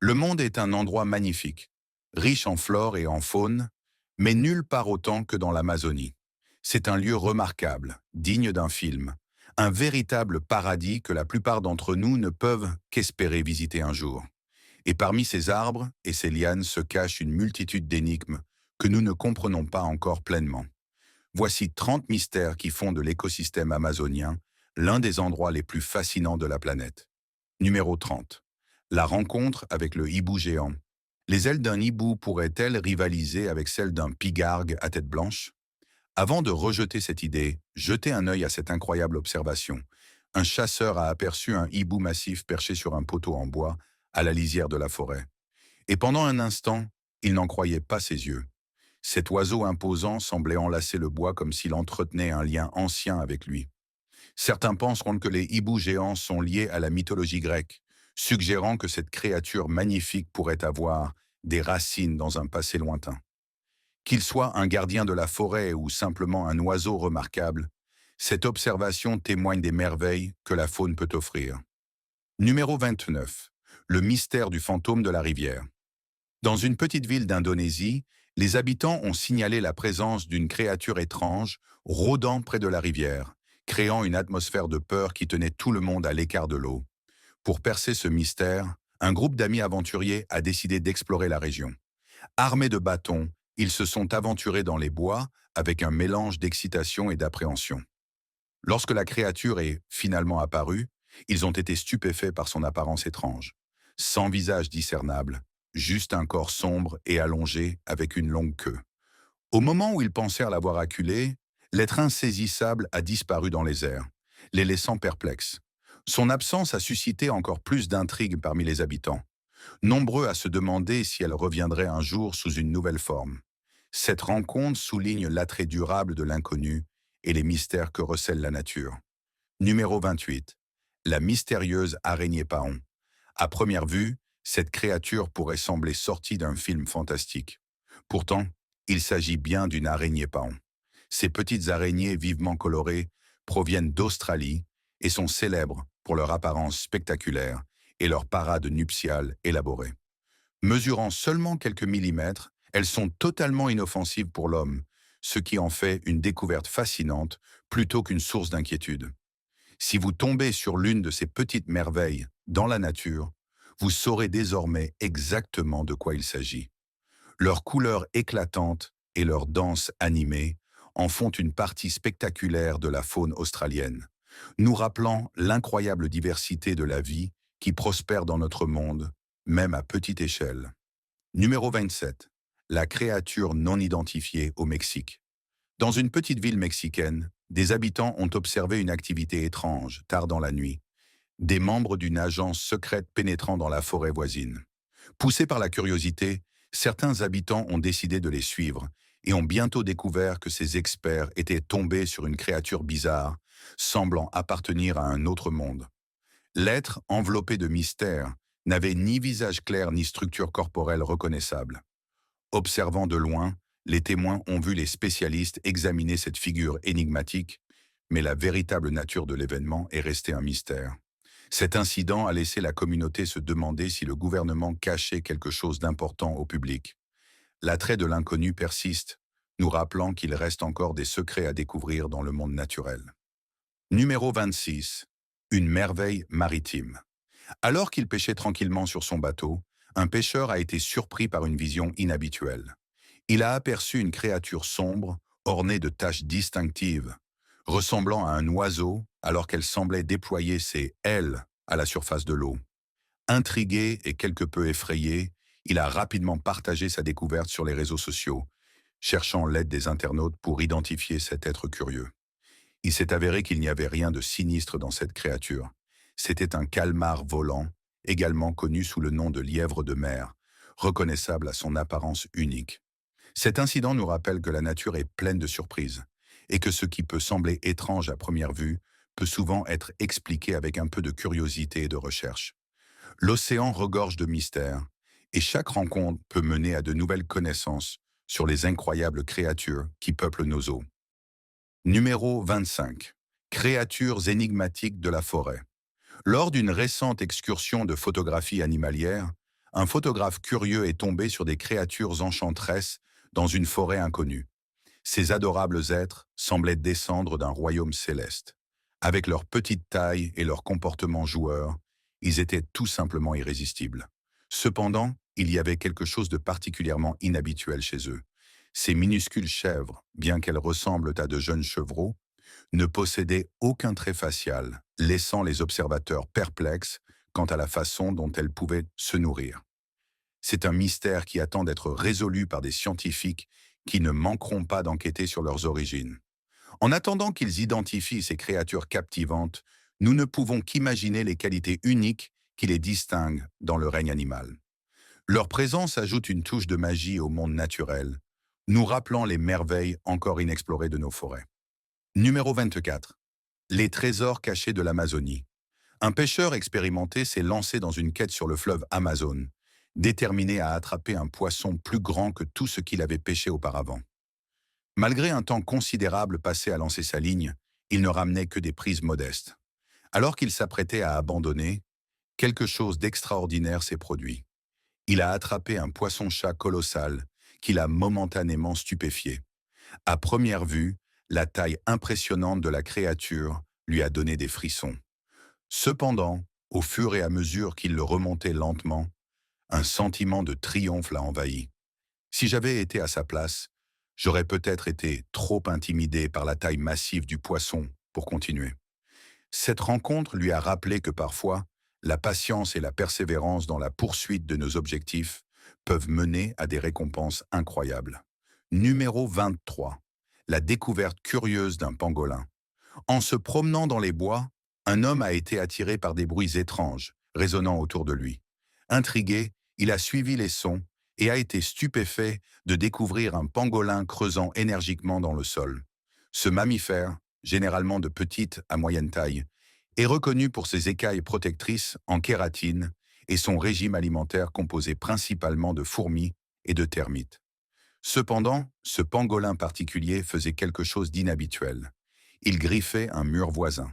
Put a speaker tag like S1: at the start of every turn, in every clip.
S1: Le monde est un endroit magnifique, riche en flore et en faune, mais nulle part autant que dans l'Amazonie. C'est un lieu remarquable, digne d'un film, un véritable paradis que la plupart d'entre nous ne peuvent qu'espérer visiter un jour. Et parmi ces arbres et ces lianes se cache une multitude d'énigmes que nous ne comprenons pas encore pleinement. Voici 30 mystères qui font de l'écosystème amazonien l'un des endroits les plus fascinants de la planète. Numéro 30. La rencontre avec le hibou géant. Les ailes d'un hibou pourraient-elles rivaliser avec celles d'un pigargue à tête blanche? Avant de rejeter cette idée, jetez un œil à cette incroyable observation. Un chasseur a aperçu un hibou massif perché sur un poteau en bois à la lisière de la forêt. Et pendant un instant, il n'en croyait pas ses yeux. Cet oiseau imposant semblait enlacer le bois comme s'il entretenait un lien ancien avec lui. Certains penseront que les hiboux géants sont liés à la mythologie grecque, suggérant que cette créature magnifique pourrait avoir des racines dans un passé lointain. Qu'il soit un gardien de la forêt ou simplement un oiseau remarquable, cette observation témoigne des merveilles que la faune peut offrir. Numéro 29. Le mystère du fantôme de la rivière. Dans une petite ville d'Indonésie, les habitants ont signalé la présence d'une créature étrange rôdant près de la rivière, créant une atmosphère de peur qui tenait tout le monde à l'écart de l'eau. Pour percer ce mystère, un groupe d'amis aventuriers a décidé d'explorer la région. Armés de bâtons, ils se sont aventurés dans les bois avec un mélange d'excitation et d'appréhension. Lorsque la créature est finalement apparue, ils ont été stupéfaits par son apparence étrange. Sans visage discernable, juste un corps sombre et allongé avec une longue queue. Au moment où ils pensèrent l'avoir acculé, l'être insaisissable a disparu dans les airs, les laissant perplexes. Son absence a suscité encore plus d'intrigues parmi les habitants, nombreux à se demander si elle reviendrait un jour sous une nouvelle forme. Cette rencontre souligne l'attrait durable de l'inconnu et les mystères que recèle la nature. Numéro 28. La mystérieuse araignée paon. À première vue, cette créature pourrait sembler sortie d'un film fantastique. Pourtant, il s'agit bien d'une araignée paon. Ces petites araignées vivement colorées proviennent d'Australie et sont célèbres pour leur apparence spectaculaire et leur parade nuptiale élaborée. Mesurant seulement quelques millimètres, elles sont totalement inoffensives pour l'homme, ce qui en fait une découverte fascinante plutôt qu'une source d'inquiétude. Si vous tombez sur l'une de ces petites merveilles dans la nature, vous saurez désormais exactement de quoi il s'agit. Leurs couleurs éclatantes et leurs danses animées en font une partie spectaculaire de la faune australienne, nous rappelant l'incroyable diversité de la vie qui prospère dans notre monde, même à petite échelle. Numéro 27. La créature non identifiée au Mexique. Dans une petite ville mexicaine, des habitants ont observé une activité étrange, tard dans la nuit. Des membres d'une agence secrète pénétrant dans la forêt voisine. Poussés par la curiosité, certains habitants ont décidé de les suivre et ont bientôt découvert que ces experts étaient tombés sur une créature bizarre, semblant appartenir à un autre monde. L'être, enveloppé de mystère, n'avait ni visage clair ni structure corporelle reconnaissable. Observant de loin, les témoins ont vu les spécialistes examiner cette figure énigmatique, mais la véritable nature de l'événement est restée un mystère. Cet incident a laissé la communauté se demander si le gouvernement cachait quelque chose d'important au public. L'attrait de l'inconnu persiste, nous rappelant qu'il reste encore des secrets à découvrir dans le monde naturel. Numéro 26. Une merveille maritime. Alors qu'il pêchait tranquillement sur son bateau, un pêcheur a été surpris par une vision inhabituelle. Il a aperçu une créature sombre, ornée de taches distinctives, ressemblant à un oiseau alors qu'elle semblait déployer ses ailes à la surface de l'eau. Intrigué et quelque peu effrayé, il a rapidement partagé sa découverte sur les réseaux sociaux, cherchant l'aide des internautes pour identifier cet être curieux. Il s'est avéré qu'il n'y avait rien de sinistre dans cette créature. C'était un calmar volant, également connu sous le nom de lièvre de mer, reconnaissable à son apparence unique. Cet incident nous rappelle que la nature est pleine de surprises, et que ce qui peut sembler étrange à première vue peut souvent être expliqué avec un peu de curiosité et de recherche. L'océan regorge de mystères, et chaque rencontre peut mener à de nouvelles connaissances sur les incroyables créatures qui peuplent nos eaux. Numéro 25. Créatures énigmatiques de la forêt. Lors d'une récente excursion de photographie animalière, un photographe curieux est tombé sur des créatures enchanteresses dans une forêt inconnue. Ces adorables êtres semblaient descendre d'un royaume céleste. Avec leur petite taille et leur comportement joueur, ils étaient tout simplement irrésistibles. Cependant, il y avait quelque chose de particulièrement inhabituel chez eux. Ces minuscules chèvres, bien qu'elles ressemblent à de jeunes chevreaux, ne possédaient aucun trait facial, laissant les observateurs perplexes quant à la façon dont elles pouvaient se nourrir. C'est un mystère qui attend d'être résolu par des scientifiques qui ne manqueront pas d'enquêter sur leurs origines. En attendant qu'ils identifient ces créatures captivantes, nous ne pouvons qu'imaginer les qualités uniques qui les distinguent dans le règne animal. Leur présence ajoute une touche de magie au monde naturel, nous rappelant les merveilles encore inexplorées de nos forêts. Numéro 24. Les trésors cachés de l'Amazonie. Un pêcheur expérimenté s'est lancé dans une quête sur le fleuve Amazone, déterminé à attraper un poisson plus grand que tout ce qu'il avait pêché auparavant. Malgré un temps considérable passé à lancer sa ligne, il ne ramenait que des prises modestes. Alors qu'il s'apprêtait à abandonner, quelque chose d'extraordinaire s'est produit. Il a attrapé un poisson-chat colossal qui l'a momentanément stupéfié. À première vue, la taille impressionnante de la créature lui a donné des frissons. Cependant, au fur et à mesure qu'il le remontait lentement, un sentiment de triomphe l'a envahi. Si j'avais été à sa place, j'aurais peut-être été trop intimidé par la taille massive du poisson pour continuer. Cette rencontre lui a rappelé que parfois, la patience et la persévérance dans la poursuite de nos objectifs peuvent mener à des récompenses incroyables. Numéro 23. La découverte curieuse d'un pangolin. En se promenant dans les bois, un homme a été attiré par des bruits étranges, résonnant autour de lui. Intrigué, il a suivi les sons et a été stupéfait de découvrir un pangolin creusant énergiquement dans le sol. Ce mammifère, généralement de petite à moyenne taille, est reconnu pour ses écailles protectrices en kératine et son régime alimentaire composé principalement de fourmis et de termites. Cependant, ce pangolin particulier faisait quelque chose d'inhabituel. Il griffait un mur voisin.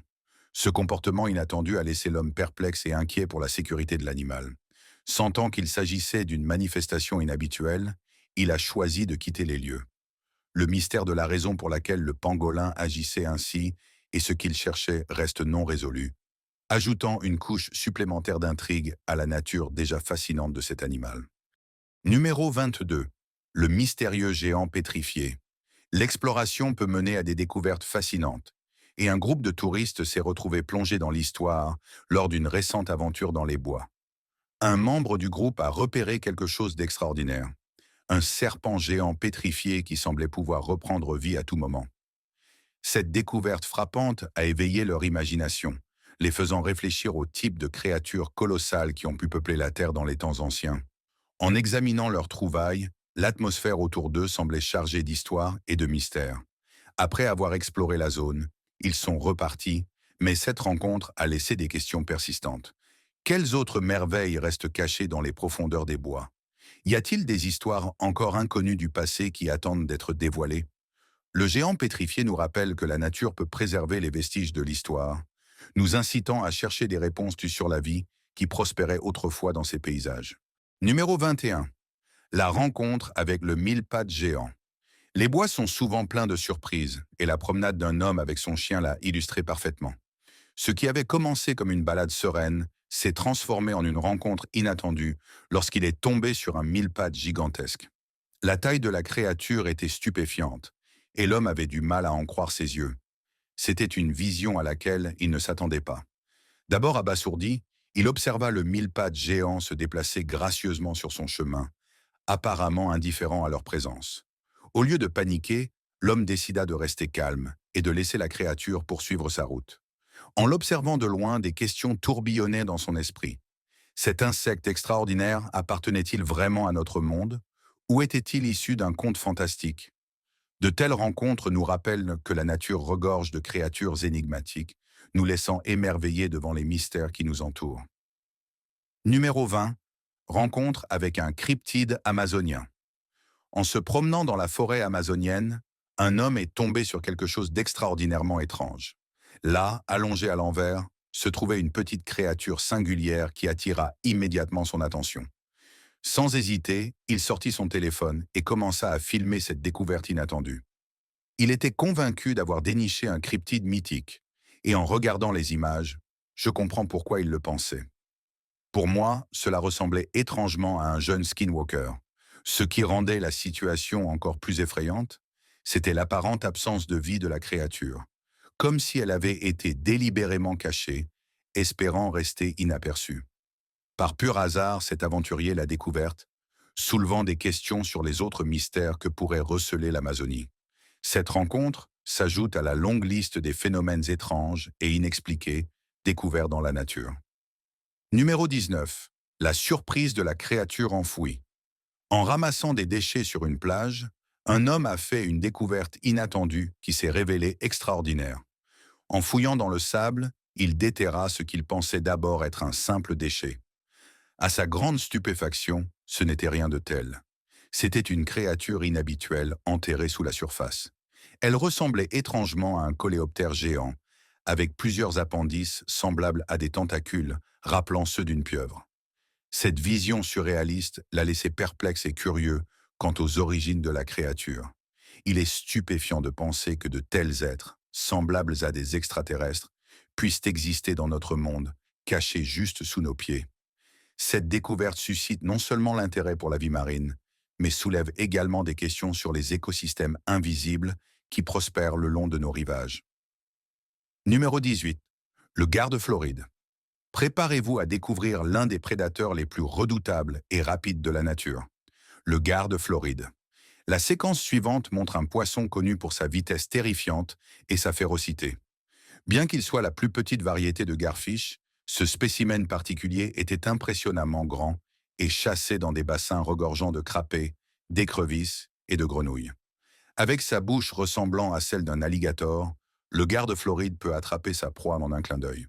S1: Ce comportement inattendu a laissé l'homme perplexe et inquiet pour la sécurité de l'animal. Sentant qu'il s'agissait d'une manifestation inhabituelle, il a choisi de quitter les lieux. Le mystère de la raison pour laquelle le pangolin agissait ainsi et ce qu'il cherchait reste non résolu, ajoutant une couche supplémentaire d'intrigue à la nature déjà fascinante de cet animal. Numéro 22. Le mystérieux géant pétrifié. L'exploration peut mener à des découvertes fascinantes, et un groupe de touristes s'est retrouvé plongé dans l'histoire lors d'une récente aventure dans les bois. Un membre du groupe a repéré quelque chose d'extraordinaire. Un serpent géant pétrifié qui semblait pouvoir reprendre vie à tout moment. Cette découverte frappante a éveillé leur imagination, les faisant réfléchir au type de créatures colossales qui ont pu peupler la Terre dans les temps anciens. En examinant leurs trouvailles, l'atmosphère autour d'eux semblait chargée d'histoire et de mystère. Après avoir exploré la zone, ils sont repartis, mais cette rencontre a laissé des questions persistantes. Quelles autres merveilles restent cachées dans les profondeurs des bois? Y a-t-il des histoires encore inconnues du passé qui attendent d'être dévoilées? Le géant pétrifié nous rappelle que la nature peut préserver les vestiges de l'histoire, nous incitant à chercher des réponses sur la vie qui prospérait autrefois dans ces paysages. Numéro 21. La rencontre avec le mille-pattes géant. Les bois sont souvent pleins de surprises, et la promenade d'un homme avec son chien l'a illustré parfaitement. Ce qui avait commencé comme une balade sereine s'est transformé en une rencontre inattendue lorsqu'il est tombé sur un mille-pattes gigantesque. La taille de la créature était stupéfiante, et l'homme avait du mal à en croire ses yeux. C'était une vision à laquelle il ne s'attendait pas. D'abord abasourdi, il observa le mille-pattes géant se déplacer gracieusement sur son chemin, apparemment indifférent à leur présence. Au lieu de paniquer, l'homme décida de rester calme et de laisser la créature poursuivre sa route. En l'observant de loin, des questions tourbillonnaient dans son esprit. Cet insecte extraordinaire appartenait-il vraiment à notre monde, ou était-il issu d'un conte fantastique? De telles rencontres nous rappellent que la nature regorge de créatures énigmatiques, nous laissant émerveillés devant les mystères qui nous entourent. Numéro 20. Rencontre avec un cryptide amazonien. En se promenant dans la forêt amazonienne, un homme est tombé sur quelque chose d'extraordinairement étrange. Là, allongé à l'envers, se trouvait une petite créature singulière qui attira immédiatement son attention. Sans hésiter, il sortit son téléphone et commença à filmer cette découverte inattendue. Il était convaincu d'avoir déniché un cryptide mythique. Et en regardant les images, je comprends pourquoi il le pensait. Pour moi, cela ressemblait étrangement à un jeune skinwalker. Ce qui rendait la situation encore plus effrayante, c'était l'apparente absence de vie de la créature, comme si elle avait été délibérément cachée, espérant rester inaperçue. Par pur hasard, cet aventurier l'a découverte, soulevant des questions sur les autres mystères que pourrait receler l'Amazonie. Cette rencontre s'ajoute à la longue liste des phénomènes étranges et inexpliqués découverts dans la nature. Numéro 19. La surprise de la créature enfouie. En ramassant des déchets sur une plage, un homme a fait une découverte inattendue qui s'est révélée extraordinaire. En fouillant dans le sable, il déterra ce qu'il pensait d'abord être un simple déchet. À sa grande stupéfaction, ce n'était rien de tel. C'était une créature inhabituelle enterrée sous la surface. Elle ressemblait étrangement à un coléoptère géant, avec plusieurs appendices semblables à des tentacules, rappelant ceux d'une pieuvre. Cette vision surréaliste l'a laissé perplexe et curieux quant aux origines de la créature. Il est stupéfiant de penser que de tels êtres, semblables à des extraterrestres, puissent exister dans notre monde, cachés juste sous nos pieds. Cette découverte suscite non seulement l'intérêt pour la vie marine, mais soulève également des questions sur les écosystèmes invisibles qui prospèrent le long de nos rivages. Numéro 18. Le garde Floride. Préparez-vous à découvrir l'un des prédateurs les plus redoutables et rapides de la nature, le garde Floride. La séquence suivante montre un poisson connu pour sa vitesse terrifiante et sa férocité. Bien qu'il soit la plus petite variété de garfiche, ce spécimen particulier était impressionnamment grand et chassait dans des bassins regorgeant de crapets, d'écrevisses et de grenouilles. Avec sa bouche ressemblant à celle d'un alligator, le garde Floride peut attraper sa proie en un clin d'œil.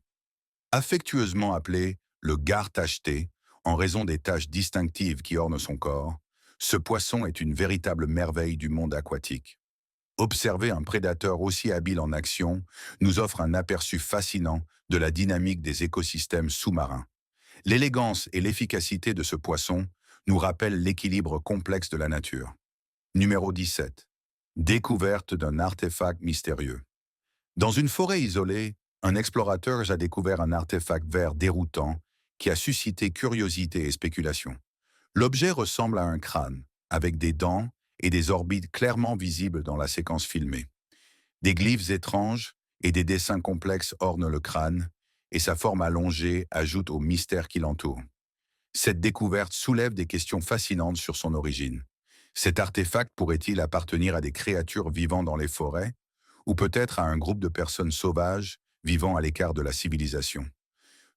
S1: Affectueusement appelé le gare tacheté, en raison des taches distinctives qui ornent son corps, ce poisson est une véritable merveille du monde aquatique. Observer un prédateur aussi habile en action nous offre un aperçu fascinant de la dynamique des écosystèmes sous-marins. L'élégance et l'efficacité de ce poisson nous rappellent l'équilibre complexe de la nature. Numéro 17. Découverte d'un artefact mystérieux. Dans une forêt isolée, un explorateur a découvert un artefact vert déroutant qui a suscité curiosité et spéculation. L'objet ressemble à un crâne, avec des dents et des orbites clairement visibles dans la séquence filmée. Des glyphes étranges et des dessins complexes ornent le crâne, et sa forme allongée ajoute au mystère qui l'entoure. Cette découverte soulève des questions fascinantes sur son origine. Cet artefact pourrait-il appartenir à des créatures vivant dans les forêts, ou peut-être à un groupe de personnes sauvages vivant à l'écart de la civilisation?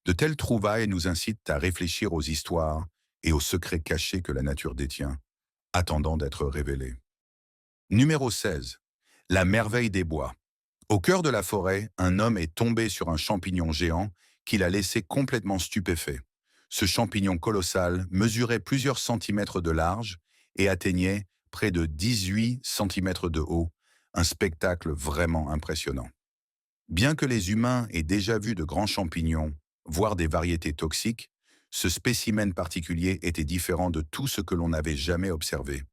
S1: De telles trouvailles nous incitent à réfléchir aux histoires et aux secrets cachés que la nature détient, attendant d'être révélés. Numéro 16. La merveille des bois. Au cœur de la forêt, un homme est tombé sur un champignon géant qui l'a laissé complètement stupéfait. Ce champignon colossal mesurait plusieurs centimètres de large et atteignait près de 18 centimètres de haut, un spectacle vraiment impressionnant. Bien que les humains aient déjà vu de grands champignons, voire des variétés toxiques, ce spécimen particulier était différent de tout ce que l'on n'avait jamais observé.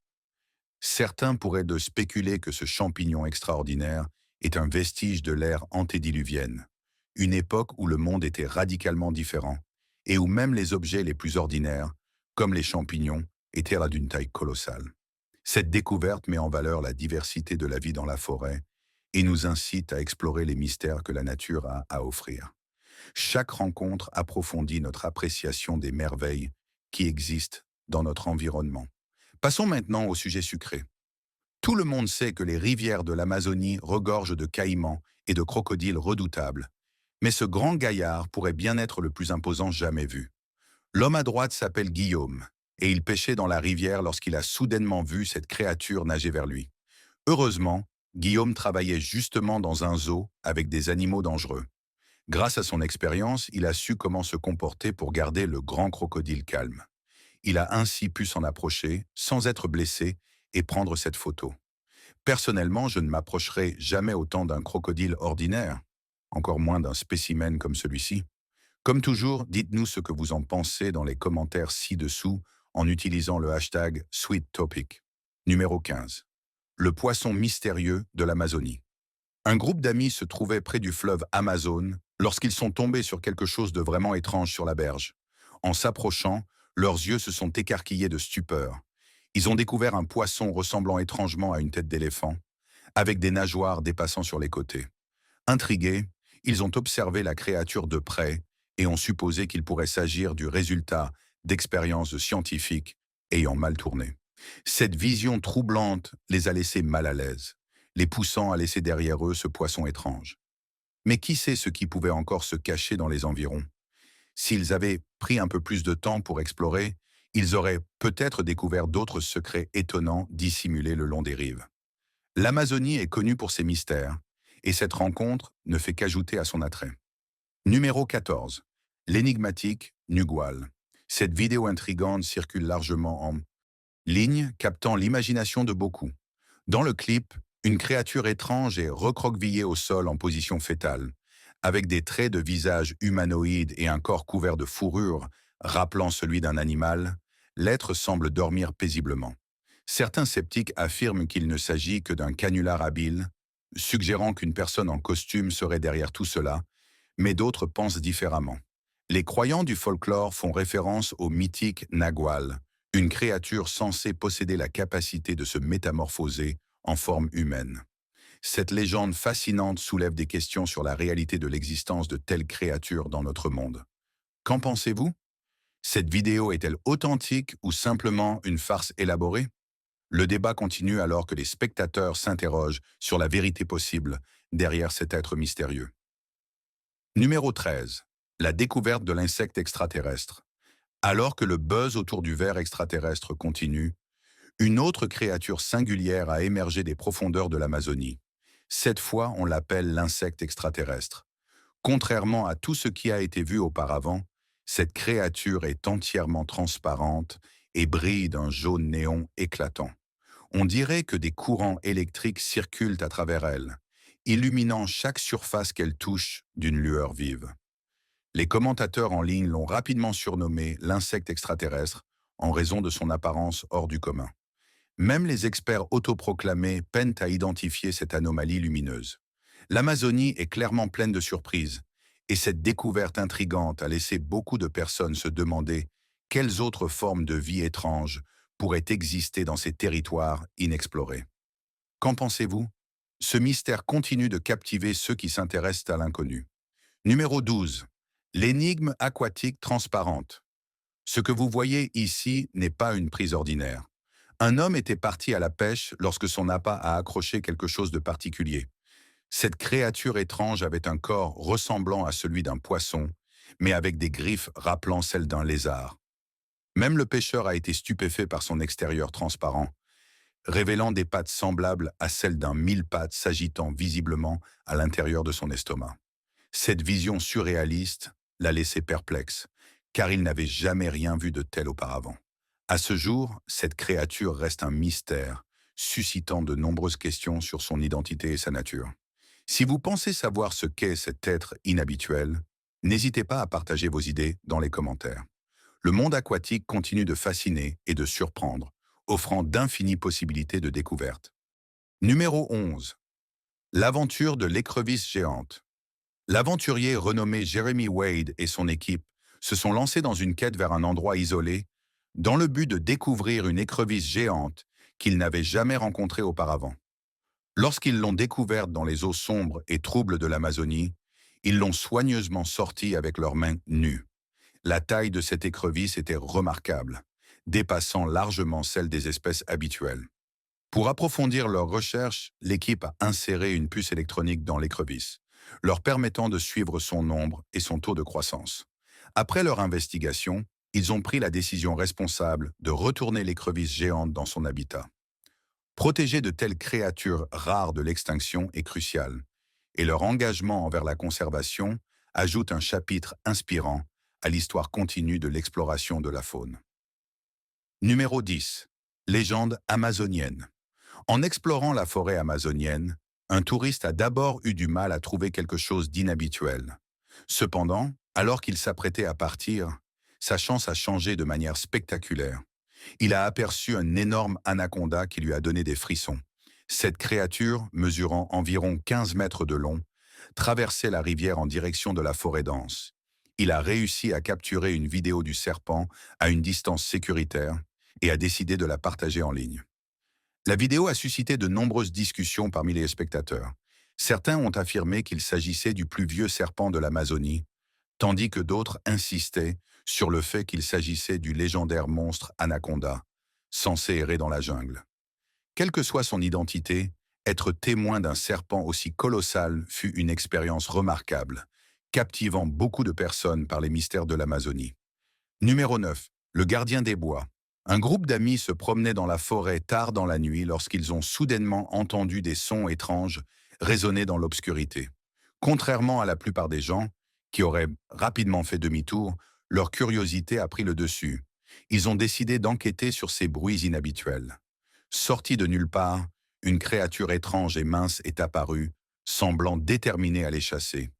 S1: Certains pourraient de spéculer que ce champignon extraordinaire est un vestige de l'ère antédiluvienne, une époque où le monde était radicalement différent, et où même les objets les plus ordinaires, comme les champignons, étaient là d'une taille colossale. Cette découverte met en valeur la diversité de la vie dans la forêt et nous incite à explorer les mystères que la nature a à offrir. Chaque rencontre approfondit notre appréciation des merveilles qui existent dans notre environnement. Passons maintenant au sujet sucré. Tout le monde sait que les rivières de l'Amazonie regorgent de caïmans et de crocodiles redoutables, mais ce grand gaillard pourrait bien être le plus imposant jamais vu. L'homme à droite s'appelle Guillaume, et il pêchait dans la rivière lorsqu'il a soudainement vu cette créature nager vers lui. Heureusement, Guillaume travaillait justement dans un zoo avec des animaux dangereux. Grâce à son expérience, il a su comment se comporter pour garder le grand crocodile calme. Il a ainsi pu s'en approcher, sans être blessé, et prendre cette photo. Personnellement, je ne m'approcherai jamais autant d'un crocodile ordinaire, encore moins d'un spécimen comme celui-ci. Comme toujours, dites-nous ce que vous en pensez dans les commentaires ci-dessous, en utilisant le hashtag #SweetTopic. Numéro 15. Le poisson mystérieux de l'Amazonie. Un groupe d'amis se trouvait près du fleuve Amazone lorsqu'ils sont tombés sur quelque chose de vraiment étrange sur la berge. En s'approchant, leurs yeux se sont écarquillés de stupeur. Ils ont découvert un poisson ressemblant étrangement à une tête d'éléphant, avec des nageoires dépassant sur les côtés. Intrigués, ils ont observé la créature de près et ont supposé qu'il pourrait s'agir du résultat d'expériences scientifiques ayant mal tourné. Cette vision troublante les a laissés mal à l'aise, les poussant à laisser derrière eux ce poisson étrange. Mais qui sait ce qui pouvait encore se cacher dans les environs? S'ils avaient pris un peu plus de temps pour explorer, ils auraient peut-être découvert d'autres secrets étonnants dissimulés le long des rives. L'Amazonie est connue pour ses mystères, et cette rencontre ne fait qu'ajouter à son attrait. Numéro 14. L'énigmatique Nugual. Cette vidéo intrigante circule largement en ligne, captant l'imagination de beaucoup. Dans le clip, une créature étrange est recroquevillée au sol en position fétale, avec des traits de visage humanoïde et un corps couvert de fourrure, rappelant celui d'un animal. L'être semble dormir paisiblement. Certains sceptiques affirment qu'il ne s'agit que d'un canular habile, suggérant qu'une personne en costume serait derrière tout cela, mais d'autres pensent différemment. Les croyants du folklore font référence au mythique Nagual, une créature censée posséder la capacité de se métamorphoser en forme humaine. Cette légende fascinante soulève des questions sur la réalité de l'existence de telles créatures dans notre monde. Qu'en pensez-vous? Cette vidéo est-elle authentique ou simplement une farce élaborée? Le débat continue alors que les spectateurs s'interrogent sur la vérité possible derrière cet être mystérieux. Numéro 13. La découverte de l'insecte extraterrestre. Alors que le buzz autour du ver extraterrestre continue, une autre créature singulière a émergé des profondeurs de l'Amazonie. Cette fois, on l'appelle l'insecte extraterrestre. Contrairement à tout ce qui a été vu auparavant, cette créature est entièrement transparente et brille d'un jaune néon éclatant. On dirait que des courants électriques circulent à travers elle, illuminant chaque surface qu'elle touche d'une lueur vive. Les commentateurs en ligne l'ont rapidement surnommé l'insecte extraterrestre en raison de son apparence hors du commun. Même les experts autoproclamés peinent à identifier cette anomalie lumineuse. L'Amazonie est clairement pleine de surprises, et cette découverte intrigante a laissé beaucoup de personnes se demander quelles autres formes de vie étranges pourraient exister dans ces territoires inexplorés. Qu'en pensez-vous? Ce mystère continue de captiver ceux qui s'intéressent à l'inconnu. Numéro 12. L'énigme aquatique transparente. Ce que vous voyez ici n'est pas une prise ordinaire. Un homme était parti à la pêche lorsque son appât a accroché quelque chose de particulier. Cette créature étrange avait un corps ressemblant à celui d'un poisson, mais avec des griffes rappelant celles d'un lézard. Même le pêcheur a été stupéfait par son extérieur transparent, révélant des pattes semblables à celles d'un mille-pattes s'agitant visiblement à l'intérieur de son estomac. Cette vision surréaliste l'a laissé perplexe, car il n'avait jamais rien vu de tel auparavant. À ce jour, cette créature reste un mystère, suscitant de nombreuses questions sur son identité et sa nature. Si vous pensez savoir ce qu'est cet être inhabituel, n'hésitez pas à partager vos idées dans les commentaires. Le monde aquatique continue de fasciner et de surprendre, offrant d'infinies possibilités de découverte. Numéro 11. L'aventure de l'écrevisse géante. L'aventurier renommé Jeremy Wade et son équipe se sont lancés dans une quête vers un endroit isolé, dans le but de découvrir une écrevisse géante qu'ils n'avaient jamais rencontrée auparavant. Lorsqu'ils l'ont découverte dans les eaux sombres et troubles de l'Amazonie, ils l'ont soigneusement sortie avec leurs mains nues. La taille de cette écrevisse était remarquable, dépassant largement celle des espèces habituelles. Pour approfondir leurs recherches, l'équipe a inséré une puce électronique dans l'écrevisse, leur permettant de suivre son nombre et son taux de croissance. Après leur investigation, ils ont pris la décision responsable de retourner l'écrevisse géante dans son habitat. Protéger de telles créatures rares de l'extinction est crucial, et leur engagement envers la conservation ajoute un chapitre inspirant à l'histoire continue de l'exploration de la faune. Numéro 10. Légende amazonienne. En explorant la forêt amazonienne, un touriste a d'abord eu du mal à trouver quelque chose d'inhabituel. Cependant, alors qu'il s'apprêtait à partir, sa chance a changé de manière spectaculaire. Il a aperçu un énorme anaconda qui lui a donné des frissons. Cette créature, mesurant environ 15 mètres de long, traversait la rivière en direction de la forêt dense. Il a réussi à capturer une vidéo du serpent à une distance sécuritaire et a décidé de la partager en ligne. La vidéo a suscité de nombreuses discussions parmi les spectateurs. Certains ont affirmé qu'il s'agissait du plus vieux serpent de l'Amazonie, tandis que d'autres insistaient sur le fait qu'il s'agissait du légendaire monstre Anaconda, censé errer dans la jungle. Quelle que soit son identité, être témoin d'un serpent aussi colossal fut une expérience remarquable, captivant beaucoup de personnes par les mystères de l'Amazonie. Numéro 9. Le gardien des bois. Un groupe d'amis se promenait dans la forêt tard dans la nuit lorsqu'ils ont soudainement entendu des sons étranges résonner dans l'obscurité. Contrairement à la plupart des gens, qui auraient rapidement fait demi-tour, leur curiosité a pris le dessus. Ils ont décidé d'enquêter sur ces bruits inhabituels. Sortie de nulle part, une créature étrange et mince est apparue, semblant déterminée à les chasser.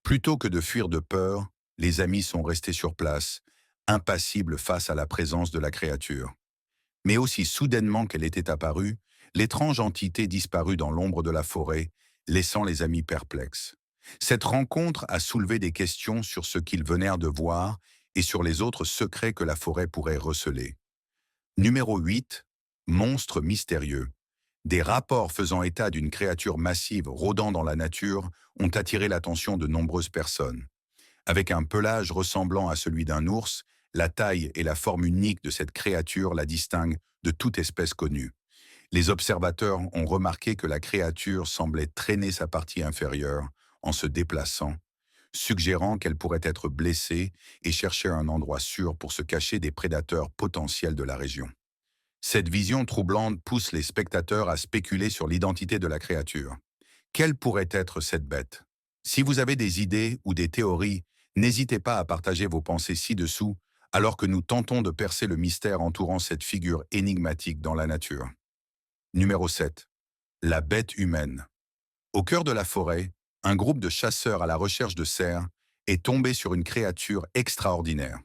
S1: Plutôt que de fuir de peur, les amis sont restés sur place, impassibles face à la présence de la créature. Mais aussi soudainement qu'elle était apparue, l'étrange entité disparut dans l'ombre de la forêt, laissant les amis perplexes. Cette rencontre a soulevé des questions sur ce qu'ils venèrent de voir et sur les autres secrets que la forêt pourrait receler. Numéro 8. Monstre mystérieux. Des rapports faisant état d'une créature massive rôdant dans la nature ont attiré l'attention de nombreuses personnes. Avec un pelage ressemblant à celui d'un ours, la taille et la forme unique de cette créature la distinguent de toute espèce connue. Les observateurs ont remarqué que la créature semblait traîner sa partie inférieure en se déplaçant, suggérant qu'elle pourrait être blessée et chercher un endroit sûr pour se cacher des prédateurs potentiels de la région. Cette vision troublante pousse les spectateurs à spéculer sur l'identité de la créature. Quelle pourrait être cette bête? Si vous avez des idées ou des théories, n'hésitez pas à partager vos pensées ci-dessous, alors que nous tentons de percer le mystère entourant cette figure énigmatique dans la nature. Numéro 7. La bête humaine. Au cœur de la forêt, un groupe de chasseurs à la recherche de cerfs est tombé sur une créature extraordinaire.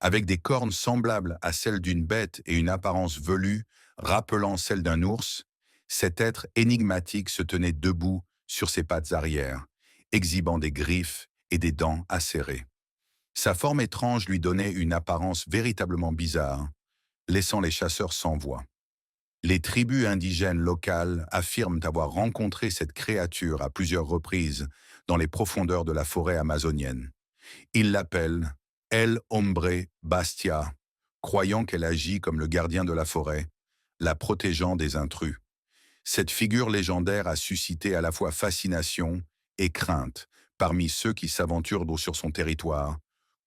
S1: Avec des cornes semblables à celles d'une bête et une apparence velue, rappelant celle d'un ours, cet être énigmatique se tenait debout sur ses pattes arrière, exhibant des griffes et des dents acérées. Sa forme étrange lui donnait une apparence véritablement bizarre, laissant les chasseurs sans voix. Les tribus indigènes locales affirment avoir rencontré cette créature à plusieurs reprises dans les profondeurs de la forêt amazonienne. Ils l'appellent El Hombre Bastia, croyant qu'elle agit comme le gardien de la forêt, la protégeant des intrus. Cette figure légendaire a suscité à la fois fascination et crainte parmi ceux qui s'aventurent sur son territoire,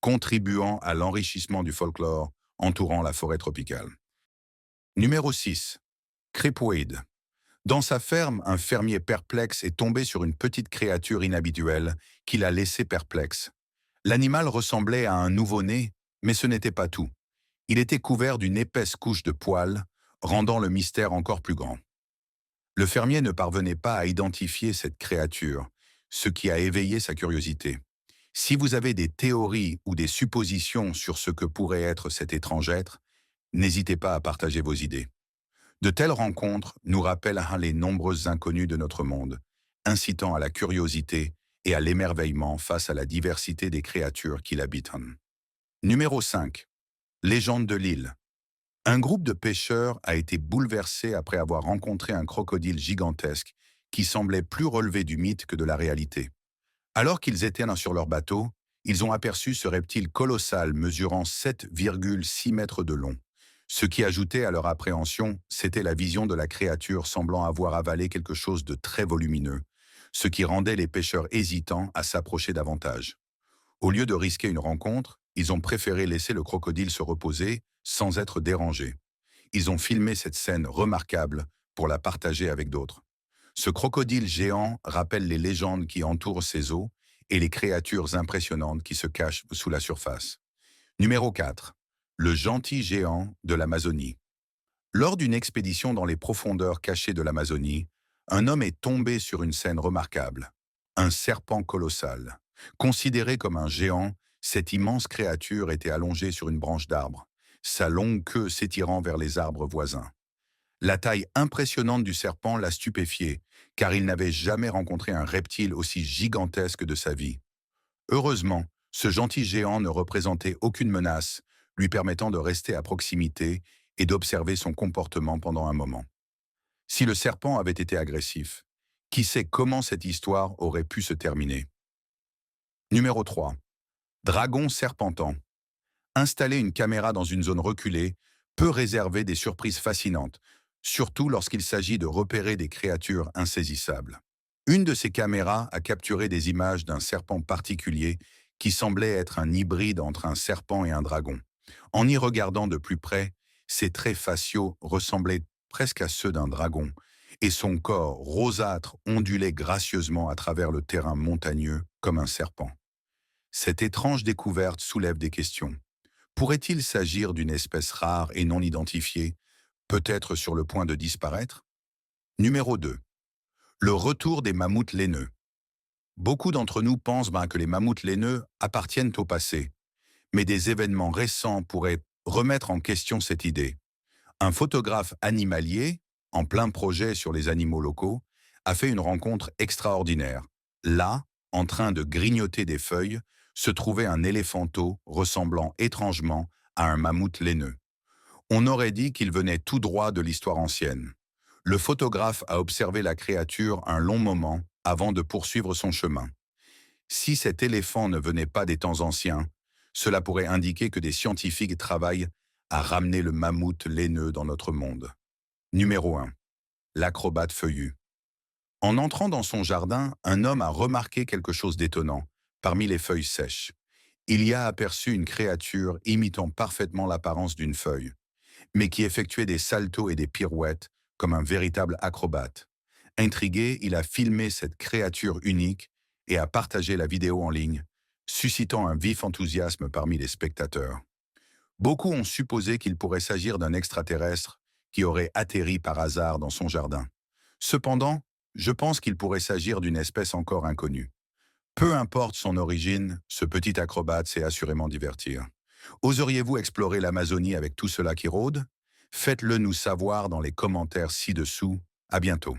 S1: contribuant à l'enrichissement du folklore entourant la forêt tropicale. Numéro 6. Crépoïde. Dans sa ferme, un fermier perplexe est tombé sur une petite créature inhabituelle qui l'a laissé perplexe. L'animal ressemblait à un nouveau-né, mais ce n'était pas tout. Il était couvert d'une épaisse couche de poils, rendant le mystère encore plus grand. Le fermier ne parvenait pas à identifier cette créature, ce qui a éveillé sa curiosité. Si vous avez des théories ou des suppositions sur ce que pourrait être cet étrange être, n'hésitez pas à partager vos idées. De telles rencontres nous rappellent les nombreuses inconnues de notre monde, incitant à la curiosité et à l'émerveillement face à la diversité des créatures qui l'habitent. Numéro 5. Légende de l'île. Un groupe de pêcheurs a été bouleversé après avoir rencontré un crocodile gigantesque qui semblait plus relevé du mythe que de la réalité. Alors qu'ils étaient sur leur bateau, ils ont aperçu ce reptile colossal mesurant 7,6 mètres de long. Ce qui ajoutait à leur appréhension, c'était la vision de la créature semblant avoir avalé quelque chose de très volumineux, ce qui rendait les pêcheurs hésitants à s'approcher davantage. Au lieu de risquer une rencontre, ils ont préféré laisser le crocodile se reposer sans être dérangé. Ils ont filmé cette scène remarquable pour la partager avec d'autres. Ce crocodile géant rappelle les légendes qui entourent ces eaux et les créatures impressionnantes qui se cachent sous la surface. Numéro 4. Le gentil géant de l'Amazonie. Lors d'une expédition dans les profondeurs cachées de l'Amazonie, un homme est tombé sur une scène remarquable. Un serpent colossal. Considéré comme un géant, cette immense créature était allongée sur une branche d'arbre. sa longue queue s'étirant vers les arbres voisins. La taille impressionnante du serpent l'a stupéfié, car il n'avait jamais rencontré un reptile aussi gigantesque de sa vie. Heureusement, ce gentil géant ne représentait aucune menace, lui permettant de rester à proximité et d'observer son comportement pendant un moment. Si le serpent avait été agressif, qui sait comment cette histoire aurait pu se terminer. Numéro 3. Dragon serpentant. Installer une caméra dans une zone reculée peut réserver des surprises fascinantes, surtout lorsqu'il s'agit de repérer des créatures insaisissables. Une de ces caméras a capturé des images d'un serpent particulier qui semblait être un hybride entre un serpent et un dragon. En y regardant de plus près, ses traits faciaux ressemblaient presque à ceux d'un dragon, et son corps rosâtre ondulait gracieusement à travers le terrain montagneux comme un serpent. Cette étrange découverte soulève des questions. Pourrait-il s'agir d'une espèce rare et non identifiée, peut-être sur le point de disparaître? Numéro 2. Le retour des mammouths laineux. Beaucoup d'entre nous pensent que les mammouths laineux appartiennent au passé, mais des événements récents pourraient remettre en question cette idée. Un photographe animalier, en plein projet sur les animaux locaux, a fait une rencontre extraordinaire. Là, en train de grignoter des feuilles, se trouvait un éléphanteau ressemblant étrangement à un mammouth laineux. On aurait dit qu'il venait tout droit de l'histoire ancienne. Le photographe a observé la créature un long moment avant de poursuivre son chemin. Si cet éléphant ne venait pas des temps anciens, cela pourrait indiquer que des scientifiques travaillent à ramener le mammouth laineux dans notre monde. Numéro 1. L'acrobate feuillu. En entrant dans son jardin, un homme a remarqué quelque chose d'étonnant, parmi les feuilles sèches. Il y a aperçu une créature imitant parfaitement l'apparence d'une feuille, mais qui effectuait des saltos et des pirouettes comme un véritable acrobate. Intrigué, il a filmé cette créature unique et a partagé la vidéo en ligne, suscitant un vif enthousiasme parmi les spectateurs. Beaucoup ont supposé qu'il pourrait s'agir d'un extraterrestre qui aurait atterri par hasard dans son jardin. Cependant, je pense qu'il pourrait s'agir d'une espèce encore inconnue. Peu importe son origine, ce petit acrobate sait assurément divertir. Oseriez-vous explorer l'Amazonie avec tout cela qui rôde? Faites-le nous savoir dans les commentaires ci-dessous. À bientôt.